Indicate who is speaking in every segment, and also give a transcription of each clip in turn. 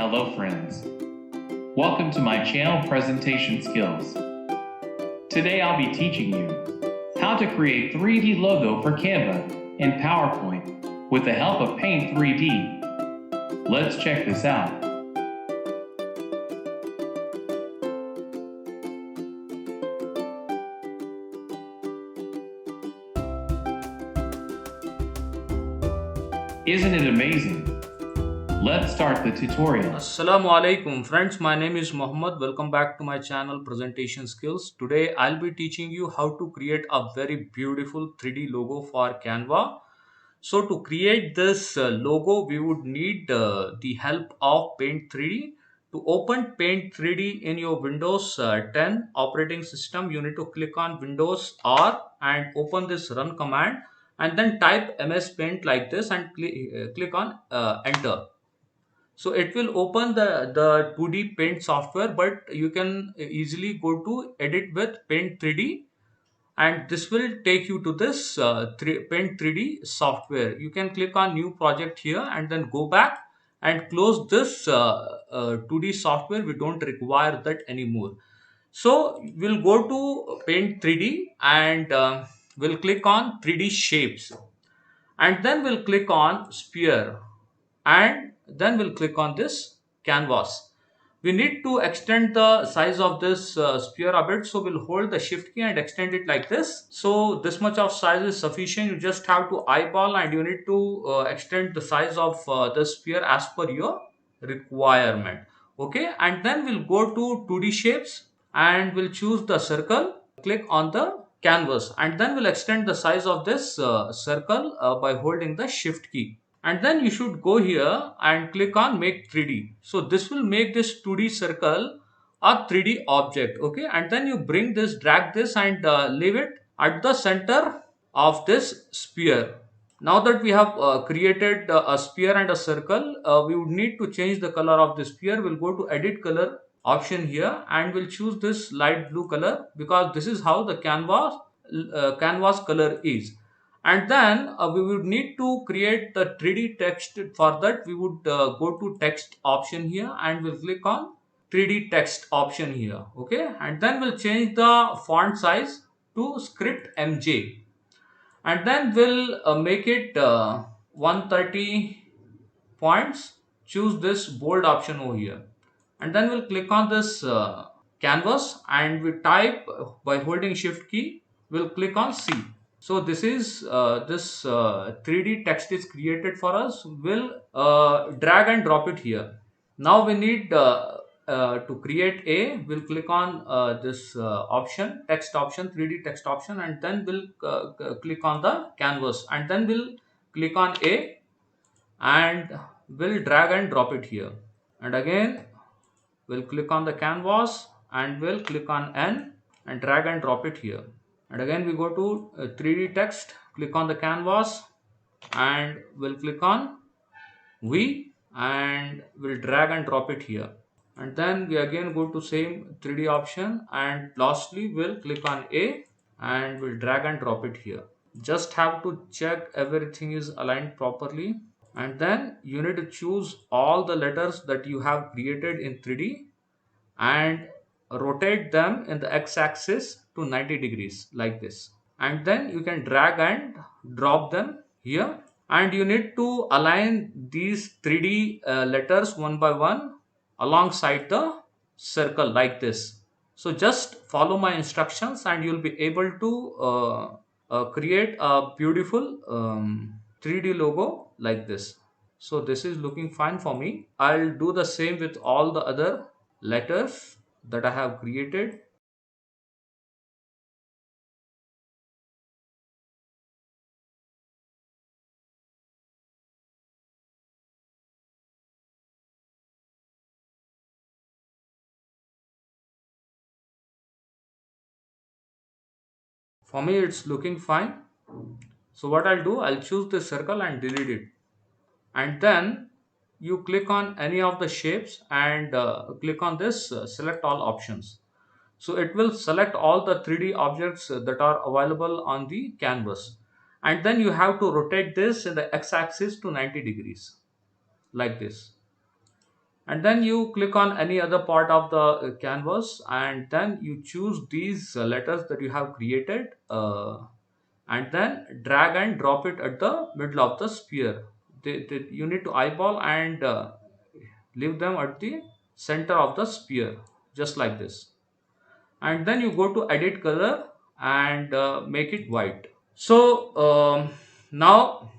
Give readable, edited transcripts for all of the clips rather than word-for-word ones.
Speaker 1: Hello friends. Welcome to my channel Presentation Skills. Today I'll be teaching you how to create 3D logo for Canva in PowerPoint with the help of Paint 3D. Let's check this out. Isn't it amazing? Let's start the tutorial.
Speaker 2: Assalamu alaikum friends, my name is Mohammed. Welcome back to my channel Presentation Skills. Today I'll be teaching you how to create a very beautiful 3D logo for Canva. So to create this logo we would need the help of Paint 3D. To open Paint 3D in your Windows 10 operating system, you need to click on Windows R and open this run command and then type MS Paint like this and click on enter. So it will open the 2D paint software, but you can easily go to edit with Paint 3D and this will take you to this Paint 3D software. You can click on new project here and then go back and close this 2D software. We don't require that anymore. So we'll go to Paint 3D and we'll click on 3D shapes and then we'll click on sphere and then we'll click on this canvas. We need to extend the size of this sphere a bit, so we'll hold the shift key and extend it like this. So this much of size is sufficient. You just have to eyeball and you need to extend the size of the sphere as per your requirement. Okay, and then we'll go to 2D shapes and we'll choose the circle, click on the canvas and then we'll extend the size of this circle by holding the shift key. And then you should go here and click on make 3D. So this will make this 2D circle a 3D object. Okay, and then you bring this, drag this and leave it at the center of this sphere. Now that we have created a sphere and a circle, we would need to change the color of the sphere. We'll go to edit color option here and we'll choose this light blue color because this is how the canvas color is. And then we would need to create the 3D text. For that we would go to text option here and we'll click on 3D text option here. Okay, and then we'll change the font size to script MJ and then we'll make it 130 points. Choose this bold option over here and then we'll click on this canvas and we type by holding shift key. We'll click on C. So this is this 3D text is created for us. We'll drag and drop it here. Now we need to create a, we'll click on this option, text option, 3D text option and then we'll click on the canvas and then we'll click on a and we'll drag and drop it here. And again we'll click on the canvas and we'll click on N and drag and drop it here. And again we go to 3D text, click on the canvas and we'll click on V and we'll drag and drop it here. And then we again go to same 3D option and lastly we'll click on A and we'll drag and drop it here. Just have to check everything is aligned properly and then you need to choose all the letters that you have created in 3D and rotate them in the x-axis to 90 degrees like this. And then you can drag and drop them here and you need to align these 3D letters one by one alongside the circle like this. So just follow my instructions and you'll be able to create a beautiful 3D logo like this. So this is looking fine for me. I'll do the same with all the other letters that I have created. For me it's looking fine. So what I'll do, I'll choose the circle and delete it. And then you click on any of the shapes and click on this select all options. So it will select all the 3D objects that are available on the canvas. And then you have to rotate this in the x-axis to 90 degrees like this. And then you click on any other part of the canvas, and then you choose these letters that you have created, and then drag and drop it at the middle of the sphere. You need to eyeball and leave them at the center of the sphere, just like this. And then you go to edit color and make it white. So now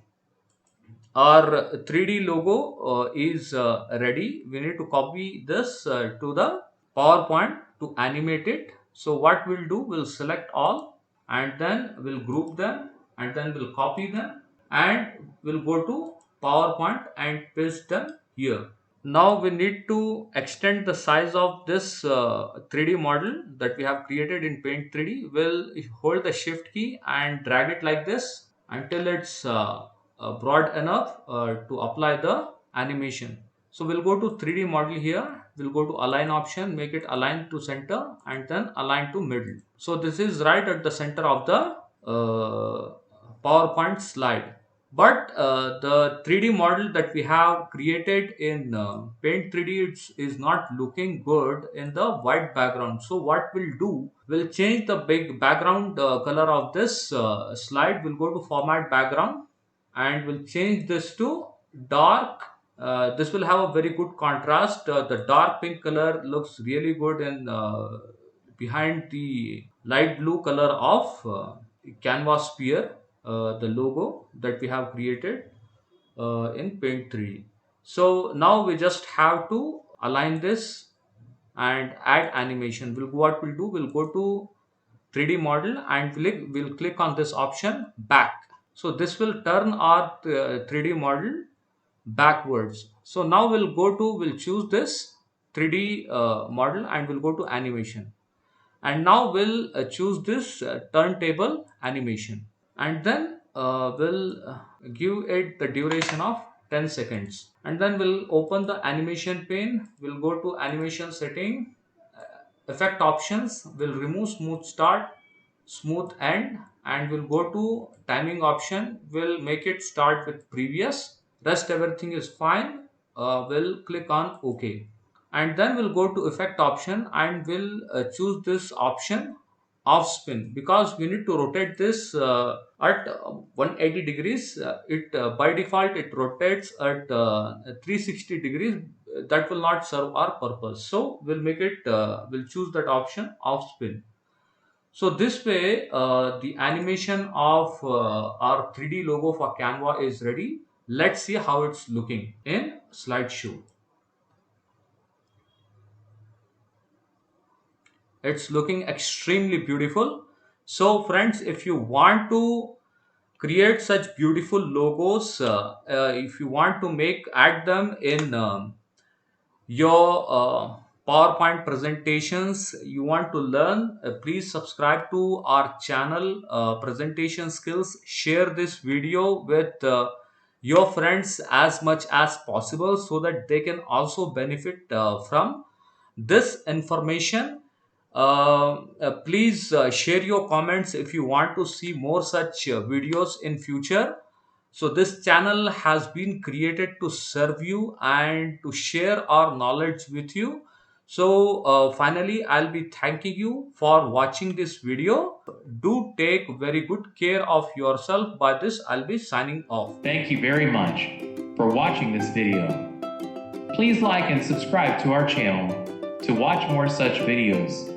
Speaker 2: our 3D logo is ready. We need to copy this to the PowerPoint to animate it. So what we'll do, we'll select all, and then we'll group them, and then we'll copy them, and we'll go to PowerPoint and paste them here. Now we need to extend the size of this 3D model that we have created in Paint 3D. We'll hold the shift key and drag it like this until it's broad enough to apply the animation. So we'll go to 3D model here. We'll go to align option, make it align to center, and then align to middle. So this is right at the center of the PowerPoint slide. But the 3D model that we have created in Paint 3D is not looking good in the white background. So what we'll do, we'll change the big background color of this slide. We'll go to format background and we'll change this to dark. This will have a very good contrast. The dark pink color looks really good in behind the light blue color of canvas sphere, the logo that we have created in Paint 3D. So now we just have to align this and add animation. What we'll do, we'll go to 3D model and we'll click on this option back. So this will turn our 3D model backwards. So now we'll choose this 3D model and we'll go to animation. And now we'll choose this turntable animation, and then we'll give it the duration of 10 seconds, and then we'll open the animation pane. We'll go to animation setting, effect options, we'll remove smooth start, smooth end, and we'll go to timing option. We'll make it start with previous, rest everything is fine. We'll click on OK, and then we'll go to effect option and we'll choose this option off spin, because we need to rotate this at 180 degrees. It by default it rotates at 360 degrees. That will not serve our purpose, so we'll make it we'll choose that option off spin. So this way the animation of our 3D logo for Canva is ready. Let's see how it's looking in slideshow. It's looking extremely beautiful. So friends, if you want to create such beautiful logos, if you want to add them in your PowerPoint presentations, you want to learn, please subscribe to our channel, Presentation Skills. Share this video with your friends as much as possible so that they can also benefit from this information. Please share your comments if you want to see more such videos in future. So this channel has been created to serve you and to share our knowledge with you. So finally, I'll be thanking you for watching this video. Do take very good care of yourself. By this, I'll be signing off.
Speaker 1: Thank you very much for watching this video. Please like and subscribe to our channel to watch more such videos.